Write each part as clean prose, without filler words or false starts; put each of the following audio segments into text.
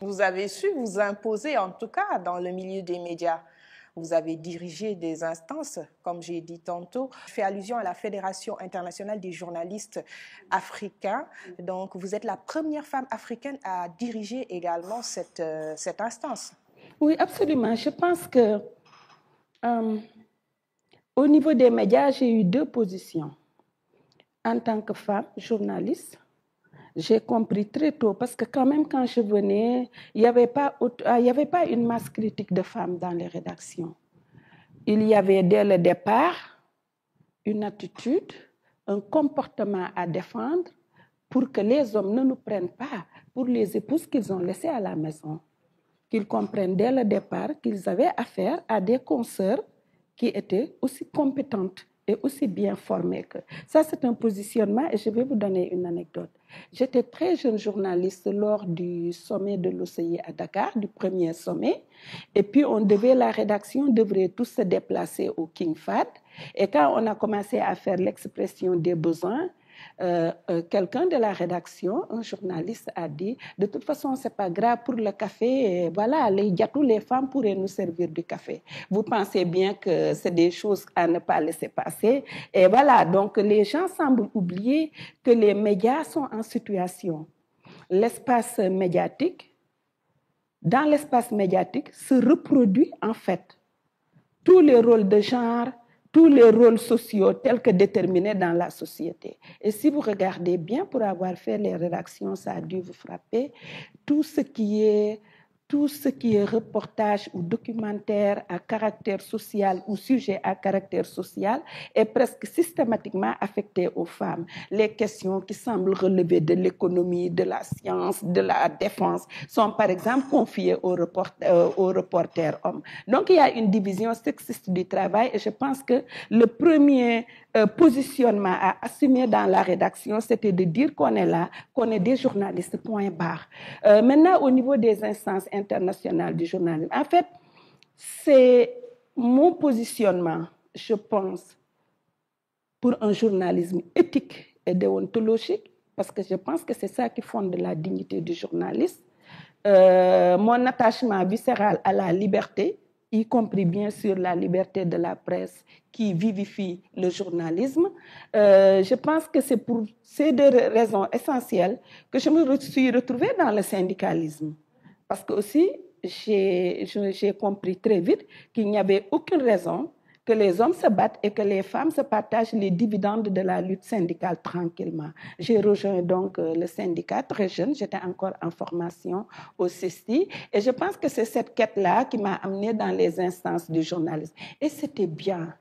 Vous avez su vous imposer, en tout cas, dans le milieu des médias. Vous avez dirigé des instances, comme j'ai dit tantôt. Je fais allusion à la Fédération internationale des journalistes africains. Donc, vous êtes la première femme africaine à diriger également cette instance. Oui, absolument. Je pense que au niveau des médias, j'ai eu deux positions. En tant que femme journaliste, j'ai compris très tôt, parce que quand même, quand je venais, il n'y avait pas une masse critique de femmes dans les rédactions. Il y avait dès le départ une attitude, un comportement à défendre pour que les hommes ne nous prennent pas pour les épouses qu'ils ont laissées à la maison. Qu'ils comprennent dès le départ qu'ils avaient affaire à des consoeurs qui étaient aussi compétentes et aussi bien formées que. Ça, c'est un positionnement et je vais vous donner une anecdote. J'étais très jeune journaliste lors du sommet de l'OCI à Dakar, du premier sommet. Et puis, la rédaction devrait tous se déplacer au King Fahd. Et quand on a commencé à faire l'expression des besoins, quelqu'un de la rédaction, un journaliste, a dit « De toute façon, ce n'est pas grave pour le café. Et voilà, les femmes pourraient nous servir du café. » Vous pensez bien que c'est des choses à ne pas laisser passer. Et voilà, donc les gens semblent oublier que les médias sont en situation. L'espace médiatique, dans l'espace médiatique, se reproduit en fait tous les rôles de genre, tous les rôles sociaux tels que déterminés dans la société. Et si vous regardez bien, pour avoir fait les rédactions, ça a dû vous frapper, tout ce qui est reportage ou documentaire à caractère social ou sujet à caractère social est presque systématiquement affecté aux femmes. Les questions qui semblent relever de l'économie, de la science, de la défense sont par exemple confiées aux reporters hommes. Donc il y a une division sexiste du travail et je pense que le premier positionnement à assumer dans la rédaction, c'était de dire qu'on est là, qu'on est des journalistes, point barre. Maintenant, au niveau des instances internationales du journalisme, en fait, c'est mon positionnement, je pense, pour un journalisme éthique et déontologique, parce que je pense que c'est ça qui fonde la dignité du journaliste. Mon attachement viscéral à la liberté, y compris bien sûr la liberté de la presse qui vivifie le journalisme. Je pense que c'est pour ces deux raisons essentielles que je me suis retrouvée dans le syndicalisme. Parce que aussi, j'ai compris très vite qu'il n'y avait aucune raison que les hommes se battent et que les femmes se partagent les dividendes de la lutte syndicale tranquillement. J'ai rejoint donc le syndicat très jeune, j'étais encore en formation au CESTI, et je pense que c'est cette quête-là qui m'a amenée dans les instances du journalisme. Et c'était bien.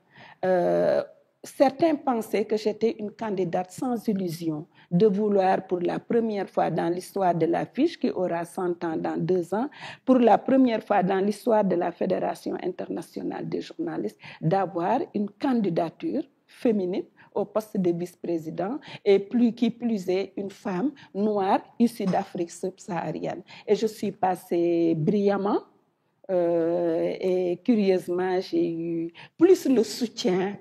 Certains pensaient que j'étais une candidate sans illusion de vouloir pour la première fois dans l'histoire de l'affiche qui aura 100 ans dans 2 ans, pour la première fois dans l'histoire de la Fédération internationale des journalistes, d'avoir une candidature féminine au poste de vice-président et qui plus est une femme noire issue d'Afrique subsaharienne. Et je suis passée brillamment et curieusement, j'ai eu plus le soutien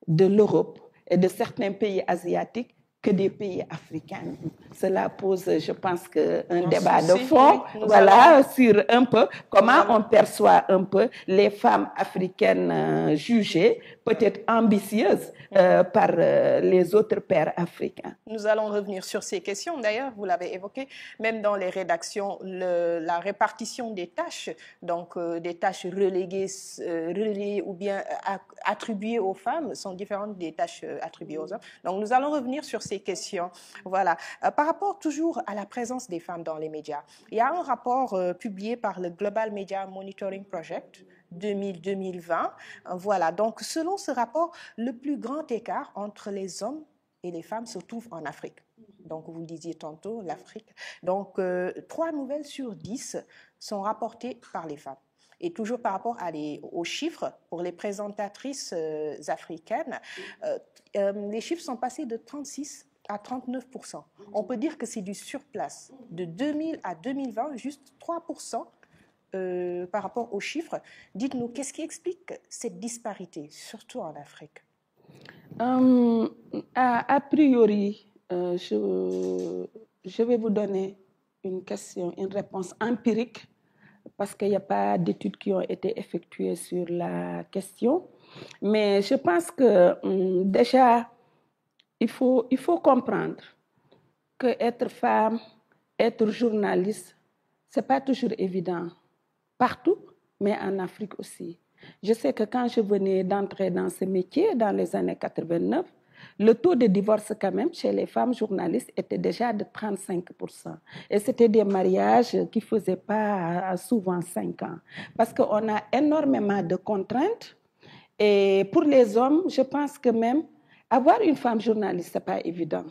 de l'Europe et de certains pays asiatiques que des pays africains. Cela pose, je pense, un débat de fond, voilà, sur un peu comment on perçoit un peu les femmes africaines jugées, peut-être ambitieuses par les autres pères africains. Nous allons revenir sur ces questions. D'ailleurs, vous l'avez évoqué, même dans les rédactions, la répartition des tâches, donc des tâches relayées ou bien attribuées aux femmes sont différentes des tâches attribuées aux hommes. Donc, nous allons revenir sur ces questions. Voilà. Par rapport toujours à la présence des femmes dans les médias, il y a un rapport publié par le Global Media Monitoring Project 2020. Voilà. Donc, selon ce rapport, le plus grand écart entre les hommes et les femmes se trouvent en Afrique. Donc, vous le disiez tantôt, l'Afrique. Donc, 3 nouvelles sur 10 sont rapportées par les femmes. Et toujours par rapport aux chiffres, pour les présentatrices africaines, les chiffres sont passés de 36 à 39%. On peut dire que c'est du surplace. De 2000 à 2020, juste 3% par rapport aux chiffres. Dites-nous, qu'est-ce qui explique cette disparité, surtout en Afrique ? A priori, je vais vous donner une réponse empirique, parce qu'il n'y a pas d'études qui ont été effectuées sur la question. Mais je pense que déjà, il faut comprendre que être femme, être journaliste, ce n'est pas toujours évident partout, mais en Afrique aussi. Je sais que quand je venais d'entrer dans ce métier, dans les années 89, le taux de divorce quand même chez les femmes journalistes était déjà de 35%. Et c'était des mariages qui ne faisaient pas souvent 5 ans. Parce qu'on a énormément de contraintes. Et pour les hommes, je pense que même avoir une femme journaliste, ce n'est pas évident.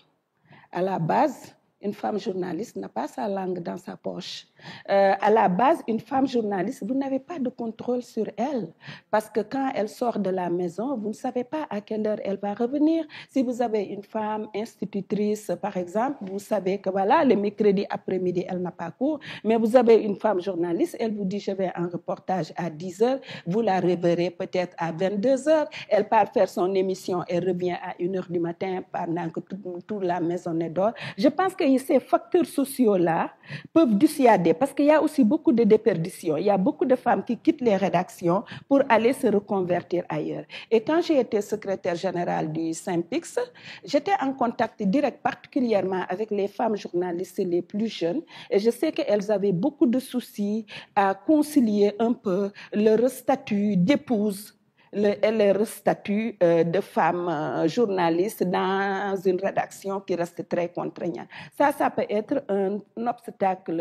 À la base, une femme journaliste n'a pas sa langue dans sa poche. À la base, une femme journaliste, vous n'avez pas de contrôle sur elle. Parce que quand elle sort de la maison, vous ne savez pas à quelle heure elle va revenir. Si vous avez une femme institutrice, par exemple, vous savez que voilà, le mercredi après-midi, elle n'a pas cours. Mais vous avez une femme journaliste, elle vous dit, je vais en reportage à 10h. Vous la reverrez peut-être à 22h. Elle part faire son émission et revient à 1h du matin pendant que toute la maison est dehors. Je pense que ces facteurs sociaux-là peuvent dissuader, parce qu'il y a aussi beaucoup de déperditions. Il y a beaucoup de femmes qui quittent les rédactions pour aller se reconvertir ailleurs. Et quand j'ai été secrétaire générale du SYNPICS, j'étais en contact direct particulièrement avec les femmes journalistes les plus jeunes. Et je sais qu'elles avaient beaucoup de soucis à concilier un peu leur statut d'épouse, leur statut de femme journaliste dans une rédaction qui reste très contraignante. Ça peut être un obstacle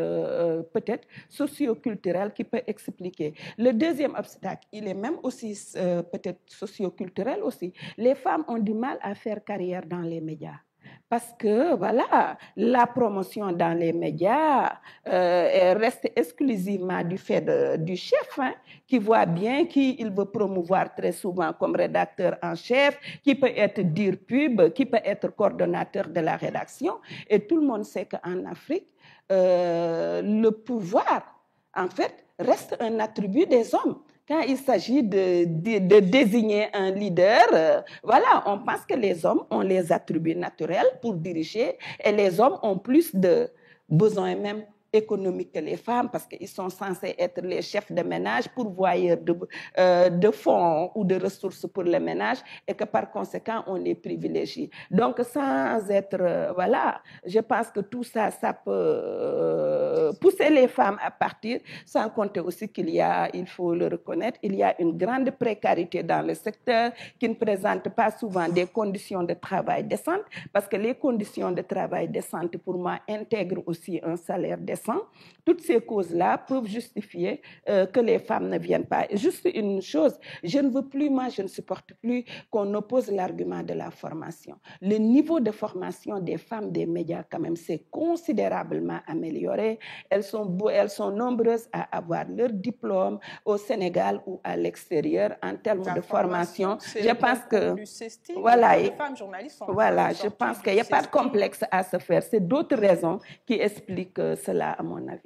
peut-être socio-culturel qui peut expliquer. Le deuxième obstacle, il est même aussi peut-être socio-culturel aussi. Les femmes ont du mal à faire carrière dans les médias. Parce que, voilà, la promotion dans les médias reste exclusivement du fait du chef, hein, qui voit bien qui il veut promouvoir très souvent comme rédacteur en chef, qui peut être dire pub, qui peut être coordonnateur de la rédaction. Et tout le monde sait qu'en Afrique, le pouvoir, en fait, reste un attribut des hommes. Quand il s'agit de désigner un leader, voilà, on pense que les hommes ont les attributs naturels pour diriger et les hommes ont plus de besoins même économiques que les femmes parce qu'ils sont censés être les chefs de ménage, pourvoyeurs de fonds ou de ressources pour le ménage et que par conséquent, on les privilégie. Donc, sans être, voilà, je pense que tout ça, ça peut pousser les femmes à partir, sans compter aussi qu'il y a, il faut le reconnaître, il y a une grande précarité dans le secteur qui ne présente pas souvent des conditions de travail décentes parce que les conditions de travail décentes, pour moi, intègrent aussi un salaire décent. Toutes ces causes-là peuvent justifier que les femmes ne viennent pas. Et juste une chose, je ne veux plus, moi, je ne supporte plus qu'on oppose l'argument de la formation. Le niveau de formation des femmes des médias, quand même, s'est considérablement amélioré. Elles sont nombreuses à avoir leur diplôme au Sénégal ou à l'extérieur en termes de formation. Je pense que, voilà, les femmes journalistes sont voilà, je pense qu'il n'y a pas de complexe à se faire. C'est d'autres raisons qui expliquent cela, à mon avis.